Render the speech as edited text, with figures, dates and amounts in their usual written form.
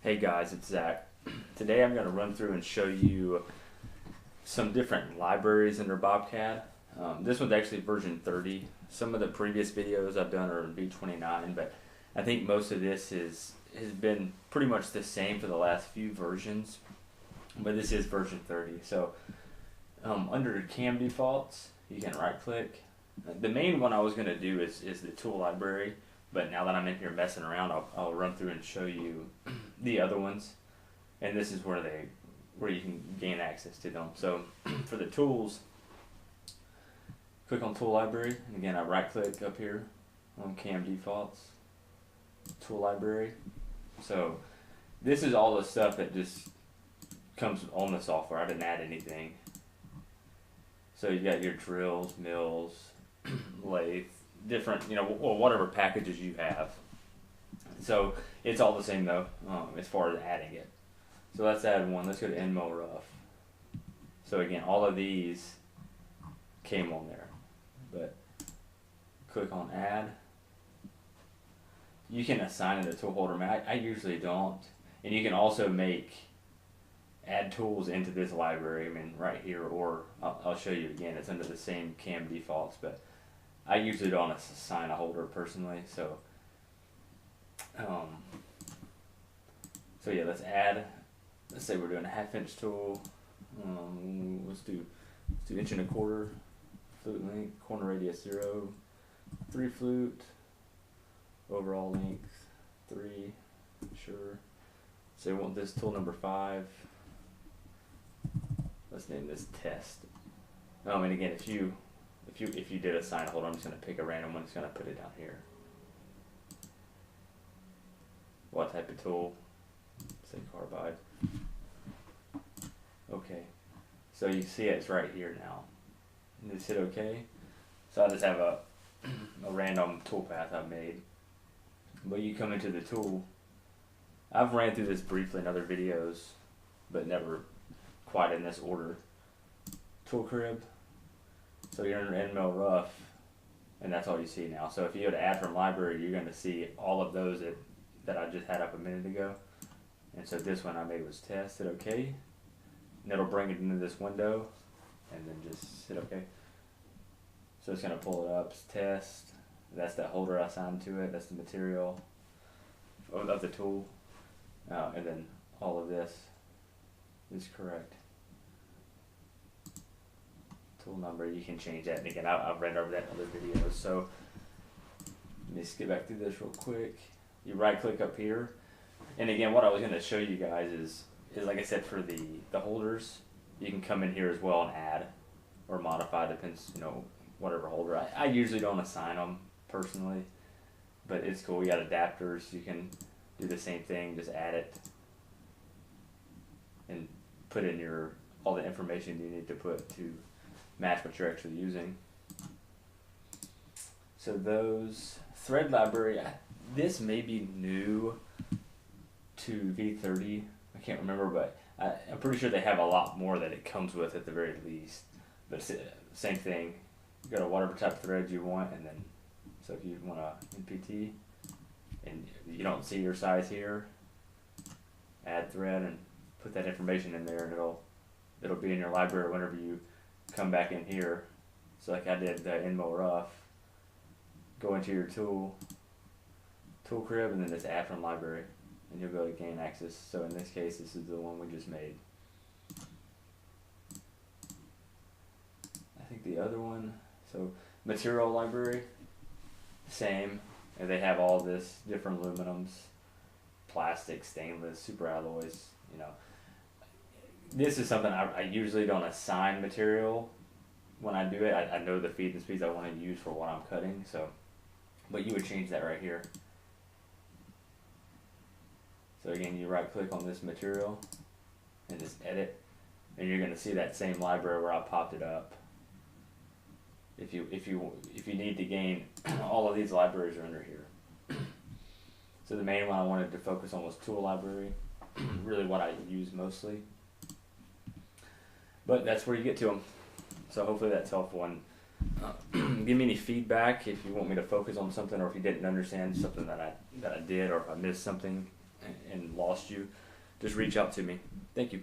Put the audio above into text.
Hey guys, it's Zach. Today I'm going to run through and show you some different libraries under BOBCAD. This one's actually version 30. Some of the previous videos I've done are in V29, but I think most of this has been pretty much the same for the last few versions, but this is version 30. So under CAM defaults, you can right click. The main one I was going to do is the tool library, but now that I'm in here messing around, I'll run through and show you the other ones, and this is where you can gain access to them. So for the tools, click on tool library, and again I right click up here on CAM defaults, tool library. So this is all the stuff that just comes on the software. I didn't add anything. So you got your drills, mills, lathe, different, whatever packages you have. So it's all the same though, as far as adding it. So let's add one. Let's go to Enmo Rough. So again, all of these came on there, but click on add. You can assign it a tool holder. I usually don't, and you can also add tools into this library. Right here, or I'll show you again. It's under the same CAM defaults, but I usually don't assign a holder personally. So yeah, let's add. Let's say we're doing a 1/2 inch tool. Let's do 1 1/4 inch, flute length, corner radius 0, 3 flute, overall length 3. Sure. So we want this tool number 5. Let's name this test. And again, if you did assign a holder, I'm just going to pick a random one. It's going to put it down here. What type of tool? Say carbide. Okay. So you see it's right here now. And just hit OK. So I just have a random toolpath I've made. But you come into the tool. I've ran through this briefly in other videos, but never quite in this order. Tool crib. So you're in Enmo Rough, and that's all you see now. So if you go to add from library, you're going to see all of those that I just had up a minute ago. And so this one I made was test. Hit OK. And it'll bring it into this window, and then just hit OK. So it's going to pull it up. It's test. That's that holder I assigned to it. That's the material of the tool. And then all of this is correct. Tool number, you can change that, and again I've read over that in other videos. So let me skip back through this real quick. You right click up here, and again what I was going to show you guys is like I said, for the holders, you can come in here as well and add or modify, depends, whatever holder. I usually don't assign them personally, but it's cool. You got adapters, you can do the same thing, just add it and put in all the information you need to put to match what you're actually using. So those thread library, this may be new to V30. I can't remember, but I'm pretty sure they have a lot more that it comes with at the very least. But same thing. You got whatever type of thread you want, and then so if you want a NPT and you don't see your size here, add thread and put that information in there, and it'll be in your library whenever you come back in here. So like I did the Enmo Rough, go into your tool crib, and then just add from library, and you'll be able to gain access. So in this case, this is the one we just made. I think the other one, so material library, same, and they have all this different aluminums, plastic, stainless, super alloys, This is something I usually don't assign material when I do it. I know the feed and speeds I want to use for what I'm cutting, but you would change that right here. So again, you right click on this material and just edit, and you're going to see that same library where I popped it up. If you need to gain, all of these libraries are under here. So the main one I wanted to focus on was tool library, really what I use mostly. But that's where you get to them. So hopefully that's helpful. And give me any feedback if you want me to focus on something, or if you didn't understand something that I did, or if I missed something. and lost you, just reach out to me. Thank you.